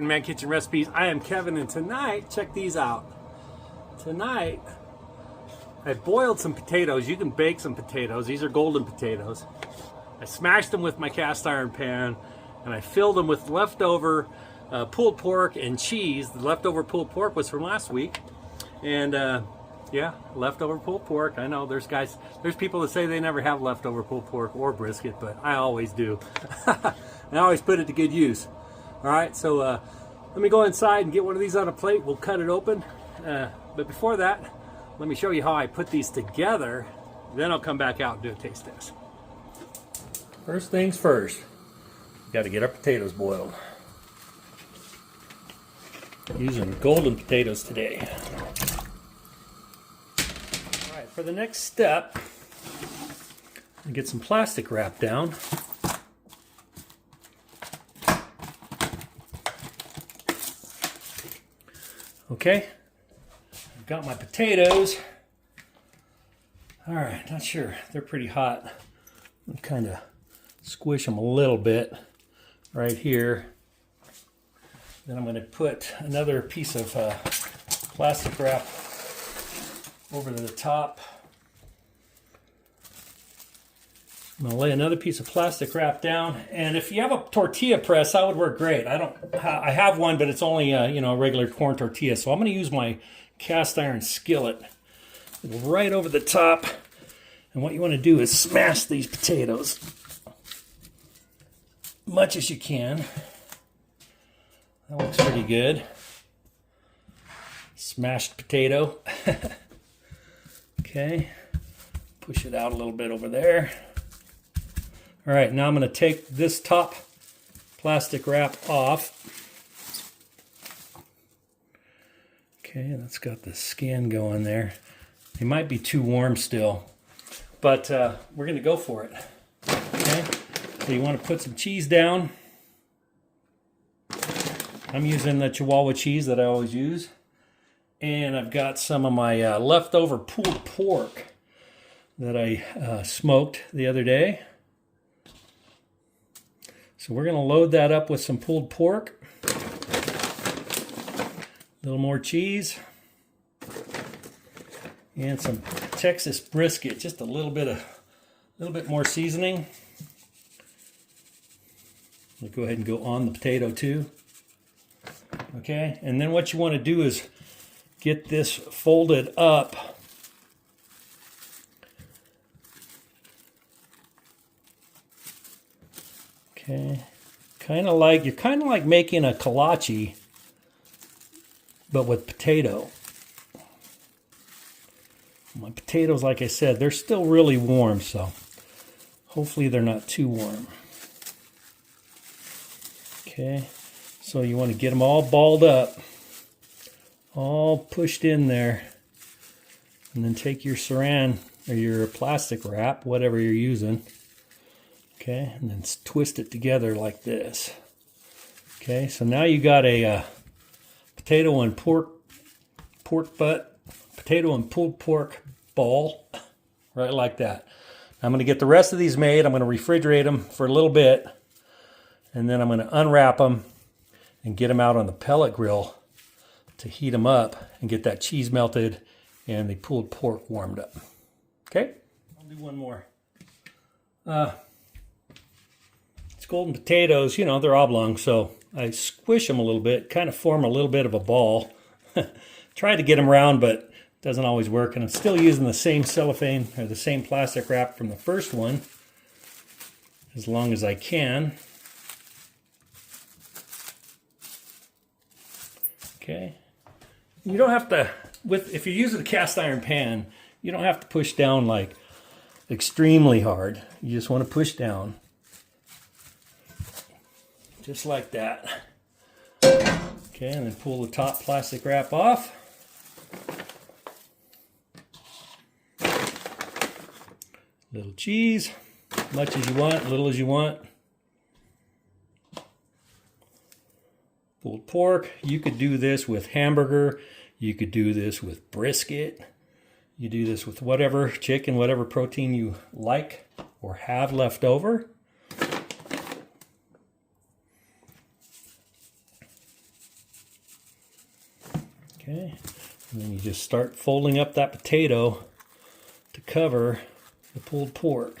Man Kitchen Recipes. I am Kevin, and tonight, check these out. Tonight, I boiled some potatoes. You can bake some potatoes. These are golden potatoes. I smashed them with my cast iron pan, and I filled them with leftover pulled pork and cheese. The leftover pulled pork was from last week, and yeah, leftover pulled pork. I know there's people that say they never have leftover pulled pork or brisket, but I always do. I always put it to good use. All right, so let me go inside and get one of these on a plate. We'll cut it open. But before that, let me show you how I put these together. Then I'll come back out and do a taste test. First things first, got to get our potatoes boiled. Using golden potatoes today. All right, for the next step, I'll get some plastic wrap down. Okay, I've got my potatoes. All right, not sure, they're pretty hot. I'm kind of squish them a little bit right here. Then I'm going to put another piece of plastic wrap over to the top. I'm going to lay another piece of plastic wrap down, and if you have a tortilla press, that would work great. I have one, but it's only a regular corn tortilla, so I'm going to use my cast iron skillet right over the top. And what you want to do is smash these potatoes much as you can. That looks pretty good. Smashed potato. Okay, push it out a little bit over there. All right, now I'm going to take this top plastic wrap off. Okay, that's got the skin going there. It might be too warm still, but we're going to go for it. Okay, so you want to put some cheese down. I'm using the Chihuahua cheese that I always use. And I've got some of my leftover pulled pork that I smoked the other day. So we're going to load that up with some pulled pork, a little more cheese, and some Texas brisket, just a little bit more seasoning. I'll go ahead and go on the potato too. Okay, and then what you want to do is get this folded up. Okay, you're kind of like making a kolache, but with potato. My potatoes, like I said, they're still really warm, so hopefully they're not too warm. Okay, so you want to get them all balled up, all pushed in there, and then take your saran or your plastic wrap, whatever you're using. Okay, and then twist it together like this. Okay, so now you got a potato and pulled pork ball, right like that. I'm going to get the rest of these made. I'm going to refrigerate them for a little bit, and then I'm going to unwrap them and get them out on the pellet grill to heat them up and get that cheese melted and the pulled pork warmed up. Okay, I'll do one more. Golden potatoes, they're oblong, so I squish them a little bit, kind of form a little bit of a ball. Try to get them round, but it doesn't always work, and I'm still using the same cellophane or the same plastic wrap from the first one as long as I can. Okay. You don't have to, if you're using a cast iron pan, you don't have to push down like extremely hard. You just want to push down. Just like that. Okay, and then pull the top plastic wrap off. Little cheese, much as you want, little as you want. Pulled pork, you could do this with hamburger, you could do this with brisket, you do this with whatever chicken, whatever protein you like or have left over. Okay, and then you just start folding up that potato to cover the pulled pork.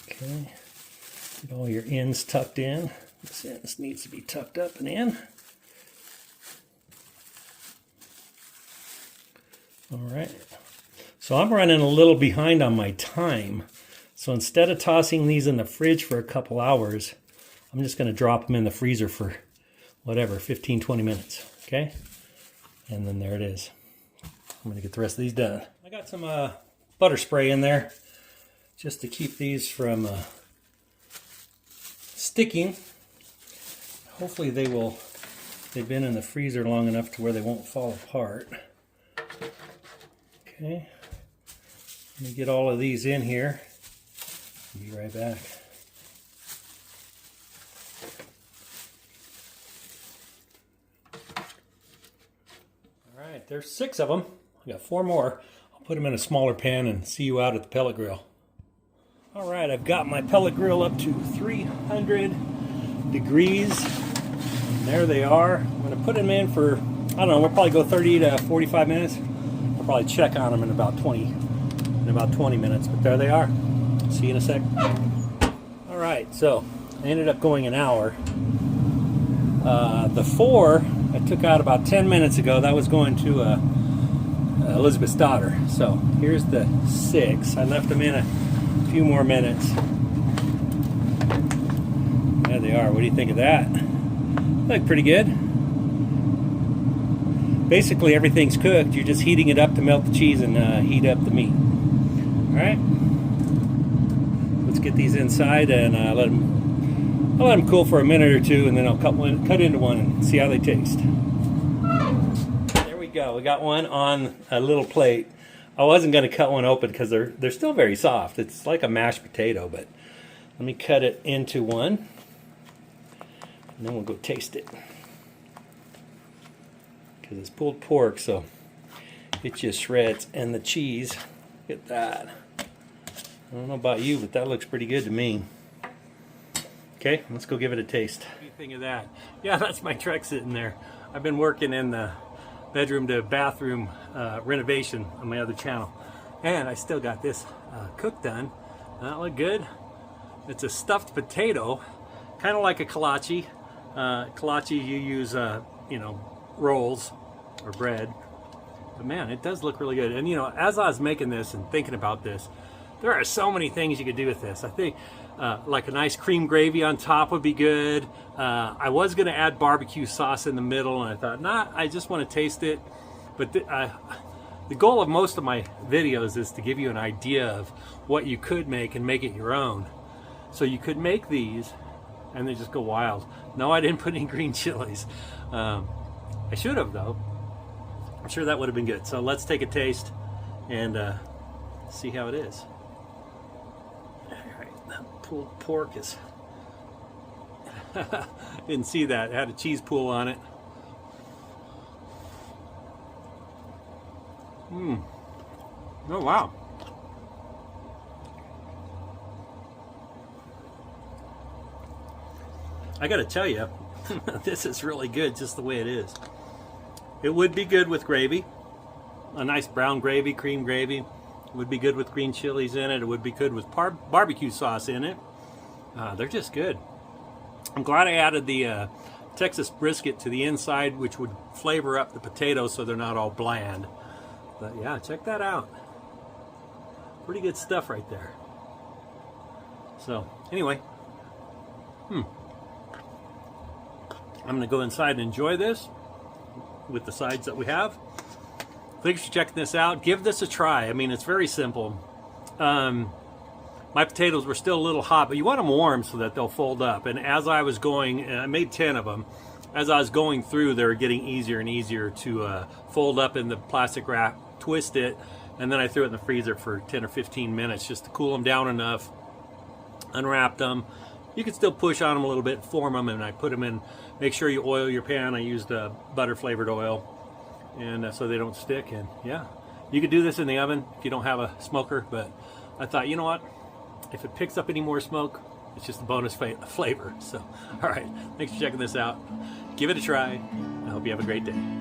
Okay, get all your ends tucked in. This end needs to be tucked up and in. All right, so I'm running a little behind on my time. So instead of tossing these in the fridge for a couple hours, I'm just going to drop them in the freezer for whatever, 15, 20 minutes, okay? And then there it is. I'm going to get the rest of these done. I got some butter spray in there just to keep these from sticking. Hopefully they've been in the freezer long enough to where they won't fall apart. Okay, let me get all of these in here. I'll be right back. All right, there's 6 of them. I got 4 more. I'll put them in a smaller pan and see you out at the pellet grill. All right, I've got my pellet grill up to 300 degrees. And there they are. I'm going to put them in for, I don't know, we'll probably go 30 to 45 minutes. I'll probably check on them in about 20 minutes, but there they are. See you in a sec. All right, so I ended up going an hour. The 4 I took out about 10 minutes ago. That was going to Elizabeth's daughter. So here's the 6. I left them in a few more minutes. There they are. What do you think of that? Look pretty good. Basically everything's cooked. You're just heating it up to melt the cheese and heat up the meat. All right. Let's get these inside and I'll let them cool for a minute or two, and then I'll cut into one and see how they taste. There we go. We got one on a little plate. I wasn't going to cut one open because they're still very soft. It's like a mashed potato, but let me cut it into one, and then we'll go taste it. Because it's pulled pork, so it just shreds. And the cheese, look at that. I don't know about you, but that looks pretty good to me. Okay, let's go give it a taste. What do you think of that? Yeah, that's my truck sitting there. I've been working in the bedroom to bathroom renovation on my other channel. And I still got this cook done. That look good? It's a stuffed potato, kind of like a kolache. Kolache, you use, you know, rolls or bread, but man, it does look really good. And you know, as I was making this and thinking about this, there are so many things you could do with this. I think like a nice cream gravy on top would be good. I was going to add barbecue sauce in the middle, and I thought, nah, I just want to taste it. But the goal of most of my videos is to give you an idea of what you could make and make it your own. So you could make these and they just go wild. No, I didn't put any green chilies. I should have, though. I'm sure that would have been good. So let's take a taste and see how it is. All right, that pulled pork is... Didn't see that. It had a cheese pool on it. Oh, wow. I gotta tell you, this is really good just the way it is. It would be good with gravy, a nice brown gravy, cream gravy. It would be good with green chilies in it. It would be good with barbecue sauce in it. They're just good. I'm glad I added the Texas brisket to the inside, which would flavor up the potatoes so they're not all bland. But yeah, check that out. Pretty good stuff right there. So anyway, I'm going to go inside and enjoy this with the sides that we have. Thanks for checking this out. Give this a try. I mean, it's very simple. My potatoes were still a little hot, but you want them warm so that they'll fold up. And as I was going, and I made 10 of them, as I was going through, they were getting easier and easier to fold up in the plastic wrap, twist it, and then I threw it in the freezer for 10 or 15 minutes just to cool them down enough, unwrapped them. You can still push on them a little bit, form them, and I put them in. Make sure you oil your pan. I used butter flavored oil, and so they don't stick. And yeah, You could do this in the oven if you don't have a smoker, but I thought, you know what? If it picks up any more smoke, it's just a bonus flavor. So, all right, thanks for checking this out. Give it a try. I hope you have a great day.